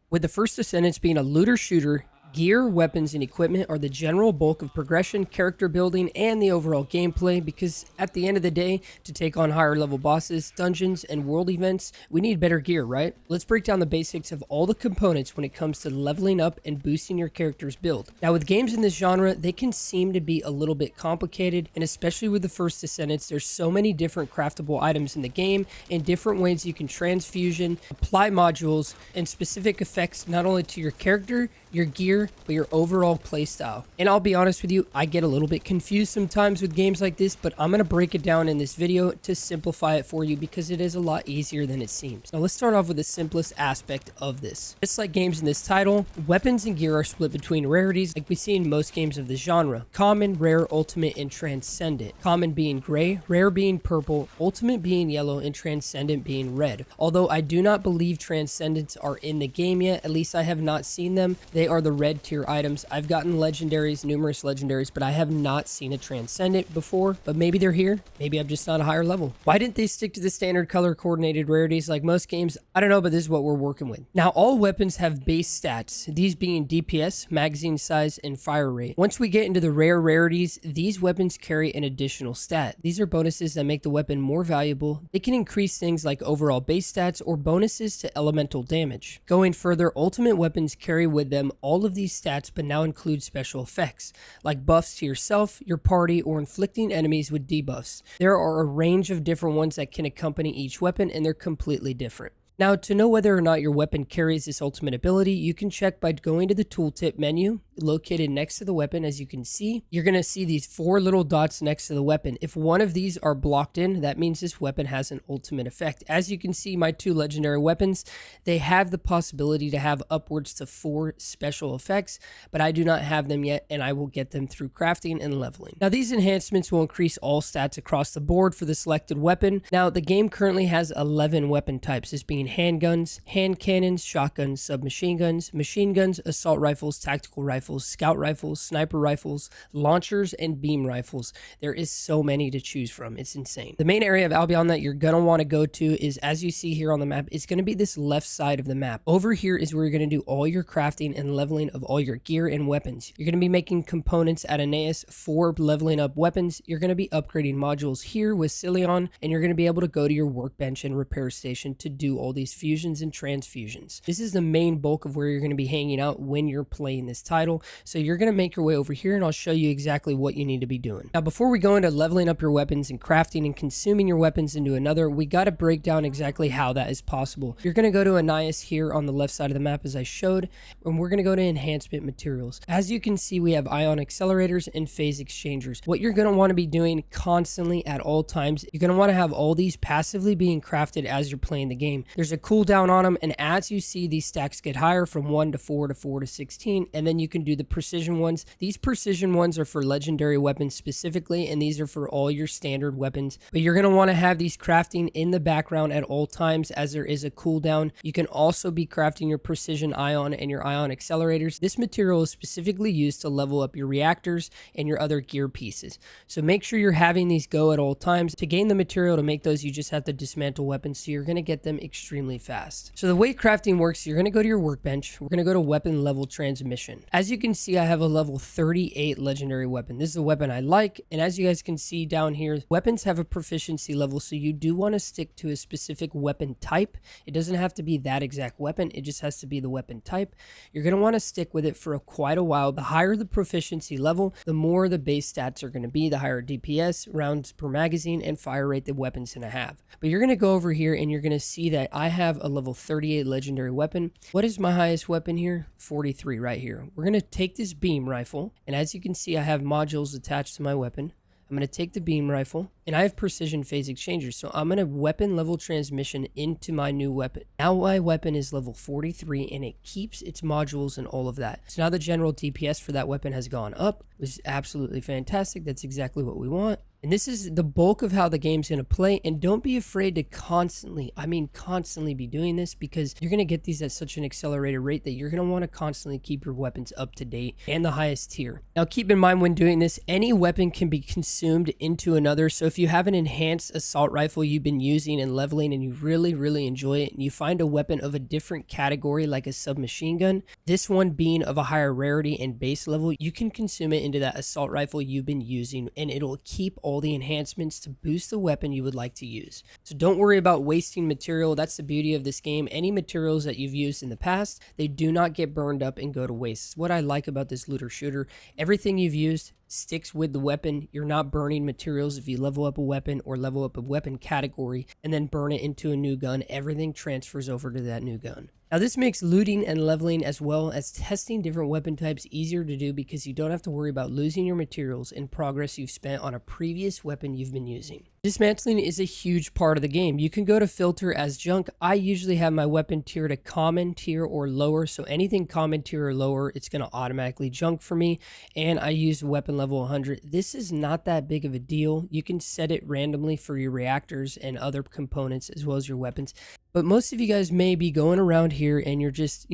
With the First Descendants being a looter shooter, gear, weapons, and equipment are the general bulk of progression, character building, and the overall gameplay because at the end of the day, to take on higher level bosses, dungeons, and world events, we need better gear, right? Let's break down the basics of all the components when it comes to leveling up and boosting your character's build. Now with games in this genre, they can seem to be a little bit complicated, and especially with the First Descendants, there's so many different craftable items in the game and different ways you can transfusion, apply modules, and specific effects not only to your character, your gear, but your overall playstyle. And I'll be honest with you, I get a little bit confused sometimes with games like this, but I'm going to break it down in this video to simplify it for you because it is a lot easier than it seems. Now let's start off with the simplest aspect of this. Just like games in this title, weapons and gear are split between rarities like we see in most games of the genre. Common, rare, ultimate, and transcendent. Common being gray, rare being purple, ultimate being yellow, and transcendent being red. Although I do not believe transcendents are in the game yet, at least I have not seen them. They are the red tier items. I've gotten legendaries, numerous legendaries, but I have not seen a transcendent before, but maybe they're here. Maybe I'm just not a higher level. Why didn't they stick to the standard color coordinated rarities like most games? I don't know, but this is what we're working with. Now, all weapons have base stats, these being DPS, magazine size, and fire rate. Once we get into the rare rarities, these weapons carry an additional stat. These are bonuses that make the weapon more valuable. They can increase things like overall base stats or bonuses to elemental damage. Going further, ultimate weapons carry with them all of these stats, but now include special effects like buffs to yourself, your party, or inflicting enemies with debuffs. There are a range of different ones that can accompany each weapon, and they're completely different. Now, to know whether or not your weapon carries this ultimate ability, you can check by going to the tooltip menu located next to the weapon. As you can see, you're going to see these 4 little dots next to the weapon. If one of these are blocked in, that means this weapon has an ultimate effect. As you can see, my 2 legendary weapons, they have the possibility to have upwards to 4 special effects, but I do not have them yet, and I will get them through crafting and leveling. Now, these enhancements will increase all stats across the board for the selected weapon. Now, the game currently has 11 weapon types, this being handguns, hand cannons, shotguns, submachine guns, machine guns, assault rifles, tactical rifles, scout rifles, sniper rifles, launchers, and beam rifles. There is so many to choose from. It's insane. The main area of Albion that you're going to want to go to is, as you see here on the map, it's going to be this left side of the map. Over here is where you're going to do all your crafting and leveling of all your gear and weapons. You're going to be making components at Aeneas for leveling up weapons. You're going to be upgrading modules here with Cilion, and you're going to be able to go to your workbench and repair station to do all these fusions and transfusions. This is the main bulk of where you're going to be hanging out when you're playing this title. So you're going to make your way over here, and I'll show you exactly what you need to be doing. Now, before we go into leveling up your weapons and crafting and consuming your weapons into another, we got to break down exactly how that is possible. You're going to go to Aeneas here on the left side of the map as I showed, and we're going to go to enhancement materials. As you can see, we have ion accelerators and phase exchangers. What you're going to want to be doing constantly at all times, you're going to want to have all these passively being crafted as you're playing the game. There's a cooldown on them, and as you see, these stacks get higher from 1 to 4 to 4 to 16, and then you can do the precision ones. These precision ones are for legendary weapons specifically, and these are for all your standard weapons, but you're going to want to have these crafting in the background at all times as there is a cooldown. You can also be crafting your precision ion and your ion accelerators. This material is specifically used to level up your reactors and your other gear pieces, so make sure you're having these go at all times. To gain the material to make those, you just have to dismantle weapons, so you're going to get them extremely fast. So the way crafting works, you're going to go to your workbench. We're going to go to weapon level transmission. As you can see, I have a level 38 legendary weapon. This is a weapon I like, and as you guys can see down here, weapons have a proficiency level, so you do want to stick to a specific weapon type. It doesn't have to be that exact weapon, it just has to be the weapon type. You're going to want to stick with it for quite a while. The higher the proficiency level, the more the base stats are going to be, the higher DPS, rounds per magazine, and fire rate the weapon's going to have. But you're going to go over here and you're going to see that I have a level 38 legendary weapon. What is my highest weapon here? 43 right here. We're going to take this beam rifle, and as you can see, I have modules attached to my weapon. I'm going to take the beam rifle, and I have precision phase exchangers, so I'm going to weapon level transmission into my new weapon. Now my weapon is level 43, and it keeps its modules and all of that. So now the general DPS for that weapon has gone up, which is absolutely fantastic. That's exactly what we want. And this is the bulk of how the game's going to play. And don't be afraid to constantly, I mean constantly, be doing this, because you're going to get these at such an accelerated rate that you're going to want to constantly keep your weapons up to date and the highest tier. Now keep in mind when doing this, any weapon can be consumed into another. So if you have an enhanced assault rifle you've been using and leveling and you really enjoy it, and you find a weapon of a different category like a submachine gun, this one being of a higher rarity and base level, you can consume it into that assault rifle you've been using, and it'll keep all the enhancements to boost the weapon you would like to use. So don't worry about wasting material. That's the beauty of this game. Any materials that you've used in the past, they do not get burned up and go to waste. It's what I like about this looter shooter. Everything you've used sticks with the weapon. You're not burning materials if you level up a weapon or level up a weapon category and then burn it into a new gun. Everything transfers over to that new gun. Now this makes looting and leveling as well as testing different weapon types easier to do, because you don't have to worry about losing your materials and progress you've spent on a previous weapon you've been using. Dismantling is a huge part of the game. You can go to filter as junk. I usually have my weapon tier to common tier or lower, so anything common tier or lower, it's going to automatically junk for me, and I use weapon level 100. This is not that big of a deal. You can set it randomly for your reactors and other components as well as your weapons. But most of you guys may be going around here and you're just,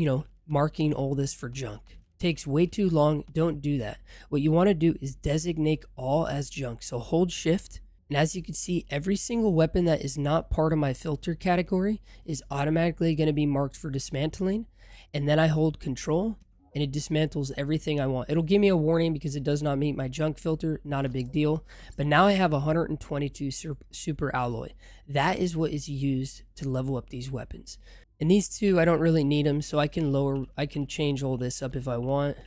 marking all this for junk. It takes way too long. Don't do that. What you want to do is designate all as junk. So hold shift. And as you can see, every single weapon that is not part of my filter category is automatically going to be marked for dismantling. And then I hold control and it dismantles everything I want. It'll give me a warning because it does not meet my junk filter. Not a big deal. But now I have 122 super alloy. That is what is used to level up these weapons. And these two, I don't really need them, so I can change all this up if I want.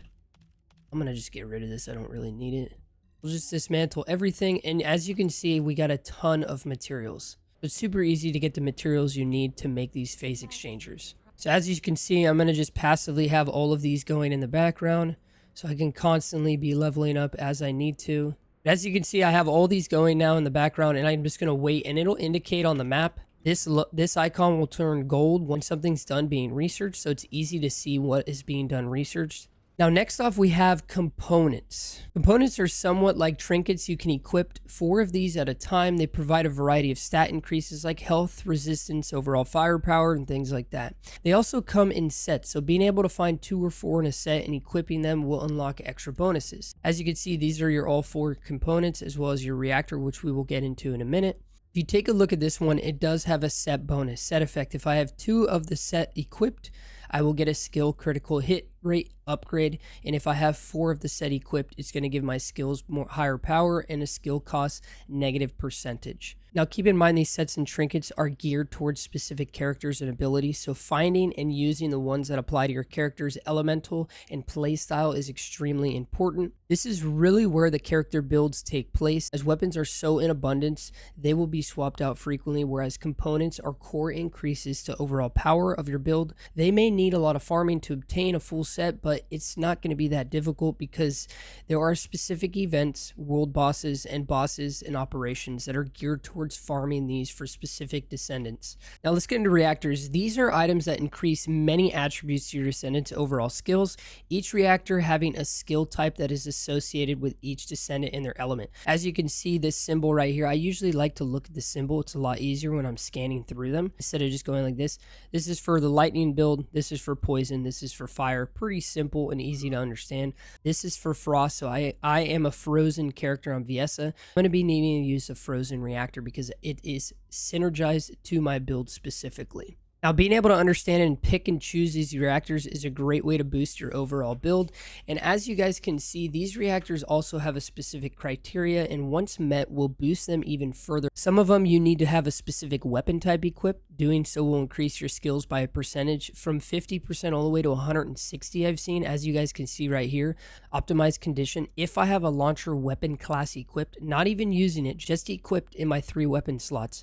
I'm going to just get rid of this. I don't really need it. We'll just dismantle everything. And as you can see, we got a ton of materials. It's super easy to get the materials you need to make these phase exchangers. So as you can see, I'm going to just passively have all of these going in the background so I can constantly be leveling up as I need to. As you can see, I have all these going now in the background, and I'm just going to wait, and it'll indicate on the map. This icon will turn gold when something's done being researched, so it's easy to see what is being done researched. Now, next off, we have components. Components are somewhat like trinkets. You can equip 4 of these at a time. They provide a variety of stat increases like health, resistance, overall firepower, and things like that. They also come in sets, so being able to find 2 or 4 in a set and equipping them will unlock extra bonuses. As you can see, these are your all 4 components as well as your reactor, which we will get into in a minute. If you take a look at this one, it does have a set bonus, set effect. If I have 2 of the set equipped, I will get a skill critical hit rate upgrade, and if I have 4 of the set equipped, it's going to give my skills more higher power and a skill cost negative percentage. Now keep in mind these sets and trinkets are geared towards specific characters and abilities, so finding and using the ones that apply to your character's elemental and playstyle is extremely important. This is really where the character builds take place, as weapons are so in abundance they will be swapped out frequently, whereas components are core increases to overall power of your build. They may need a lot of farming to obtain a full set, but it's not going to be that difficult because there are specific events, world bosses and operations that are geared towards farming these for specific descendants. Now let's get into reactors. These are items that increase many attributes to your descendants' overall skills, each reactor having a skill type that is associated with each descendant in their element. As you can see this symbol right here, I usually like to look at the symbol. It's a lot easier when I'm scanning through them instead of just going like this. This is for the lightning build, this is for poison, this is for fire. Pretty simple and easy to understand. This is for frost, so I am a frozen character on Viessa. I'm going to be needing to use a frozen reactor because it is synergized to my build specifically. Now, being able to understand and pick and choose these reactors is a great way to boost your overall build. And as you guys can see, these reactors also have a specific criteria, and once met will boost them even further. Some of them you need to have a specific weapon type equipped. Doing so will increase your skills by a percentage from 50% all the way to 160 I've seen, as you guys can see right here. Optimized condition. If I have a launcher weapon class equipped, not even using it, just equipped in my 3 weapon slots,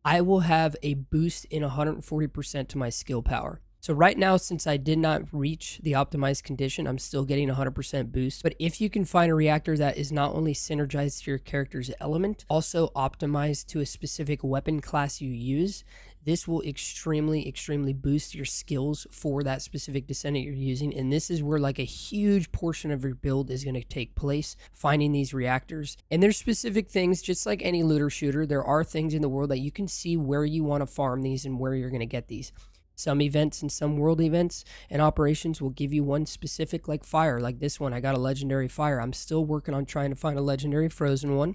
I will have a boost in 140% to my skill power. So right now, since I did not reach the optimized condition, I'm still getting 100% boost. But if you can find a reactor that is not only synergized to your character's element, also optimized to a specific weapon class you use, this will extremely boost your skills for that specific descendant you're using. And this is where like a huge portion of your build is going to take place, finding these reactors. And there's specific things, just like any looter shooter, there are things in the world that you can see where you want to farm these and where you're going to get these. Some events and some world events and operations will give you one specific, like fire. Like this one, I got a legendary fire. I'm still working on trying to find a legendary frozen one.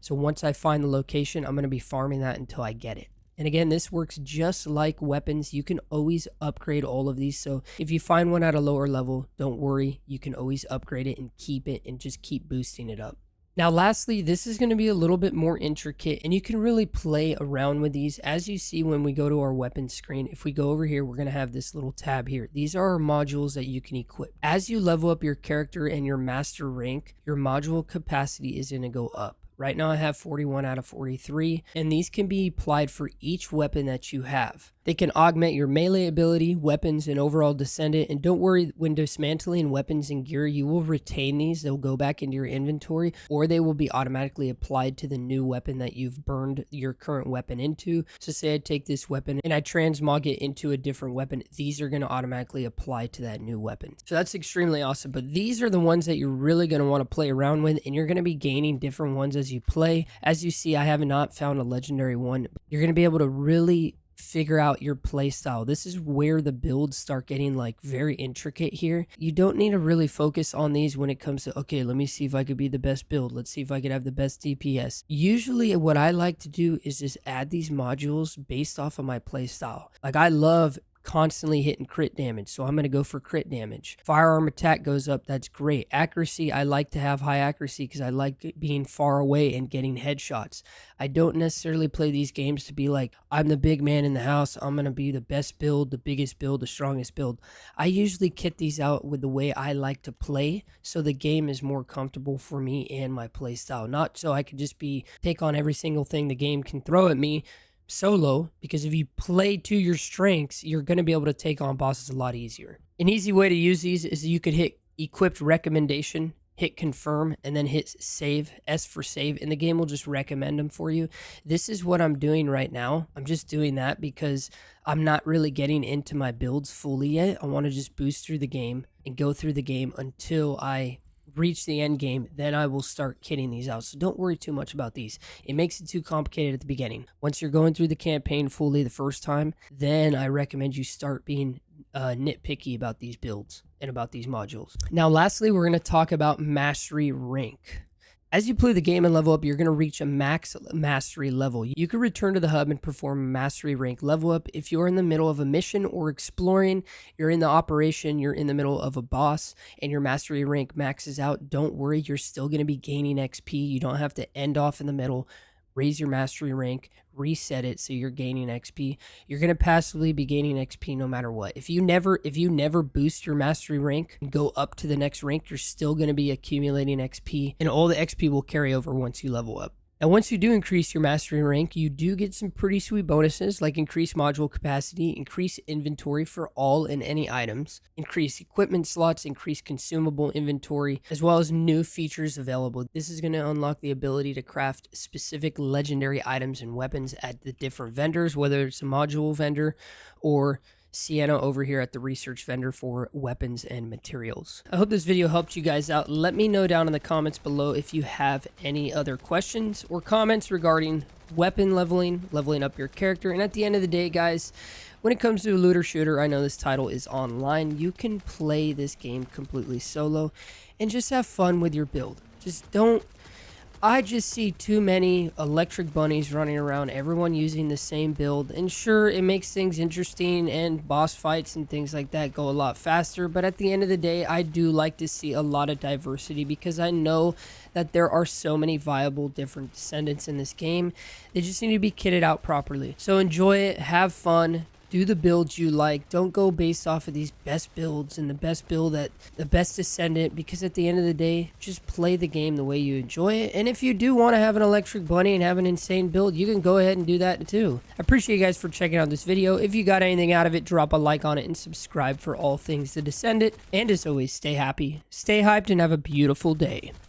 So once I find the location, I'm going to be farming that until I get it. And again, this works just like weapons. You can always upgrade all of these. So if you find one at a lower level, don't worry. You can always upgrade it and keep it and just keep boosting it up. Now, lastly, this is going to be a little bit more intricate, and you can really play around with these. As you see when we go to our weapons screen, if we go over here, we're going to have this little tab here. These are our modules that you can equip. As you level up your character and your master rank, your module capacity is going to go up. Right now I have 41 out of 43, and these can be applied for each weapon that you have. They can augment your melee ability, weapons, and overall descendant. And don't worry, when dismantling weapons and gear, you will retain these. They'll go back into your inventory, or they will be automatically applied to the new weapon that you've burned your current weapon into. So say I take this weapon and I transmog it into a different weapon, these are going to automatically apply to that new weapon. So that's extremely awesome. But these are the ones that you're really going to want to play around with, and you're going to be gaining different ones as you play. As you see, I have not found a legendary one. You're going to be able to really figure out your play style. This is where the builds start getting like very intricate here. You don't need to really focus on these when it comes to, okay, let me see if I could be the best build. Let's see if I could have the best DPS. Usually what I like to do is just add these modules based off of my play style. Like I love constantly hitting crit damage, so I'm going to go for crit damage. Firearm attack goes up, that's great. Accuracy, I like to have high accuracy because I like being far away and getting headshots. I don't necessarily play these games to be like, I'm the big man in the house, I'm going to be the best build, the biggest build, the strongest build. I usually kit these out with the way I like to play, so the game is more comfortable for me and my play style. Not so I could just take on every single thing the game can throw at me solo, because if you play to your strengths, you're going to be able to take on bosses a lot easier. An easy way to use these is you could hit equipped recommendation, hit confirm, and then hit save, S for save, and the game will just recommend them for you. This is what I'm doing right now. I'm just doing that because I'm not really getting into my builds fully yet. I want to just boost through the game and go through the game until I reach the end game. Then I will start kitting these out. So don't worry too much about these. It makes it too complicated at the beginning. Once you're going through the campaign fully the first time, then I recommend you start being nitpicky about these builds and about these modules. Now, lastly, we're going to talk about mastery rank. As you play the game and level up, you're going to reach a max mastery level. You can return to the hub and perform a mastery rank level up if you're in the middle of a mission or exploring, you're in the operation, you're in the middle of a boss, and your mastery rank maxes out. Don't worry, you're still going to be gaining XP. You don't have to end off in the middle. Raise your mastery rank, reset it so you're gaining XP. You're going to passively be gaining XP no matter what. If you never boost your mastery rank and go up to the next rank, you're still going to be accumulating XP, and all the XP will carry over once you level up. Now, once you do increase your mastery rank, you do get some pretty sweet bonuses like increased module capacity, increased inventory for all and any items, increased equipment slots, increased consumable inventory, as well as new features available. This is going to unlock the ability to craft specific legendary items and weapons at the different vendors, whether it's a module vendor or Sienna over here at the research vendor for weapons and materials. I hope this video helped you guys out. Let me know down in the comments below if you have any other questions or comments regarding weapon leveling up your character. And at the end of the day, guys, when it comes to a looter shooter, I know this title is online. You can play this game completely solo and just have fun with your build. I just see too many electric bunnies running around, everyone using the same build. And sure, it makes things interesting and boss fights and things like that go a lot faster. But at the end of the day, I do like to see a lot of diversity because I know that there are so many viable different descendants in this game. They just need to be kitted out properly. So enjoy it, have fun. Do the builds you like. Don't go based off of these best builds and the best build at the best descendant, because at the end of the day, just play the game the way you enjoy it. And if you do want to have an electric bunny and have an insane build, you can go ahead and do that too. I appreciate you guys for checking out this video. If you got anything out of it, drop a like on it and subscribe for all things the descendant. And as always, stay happy, stay hyped, and have a beautiful day.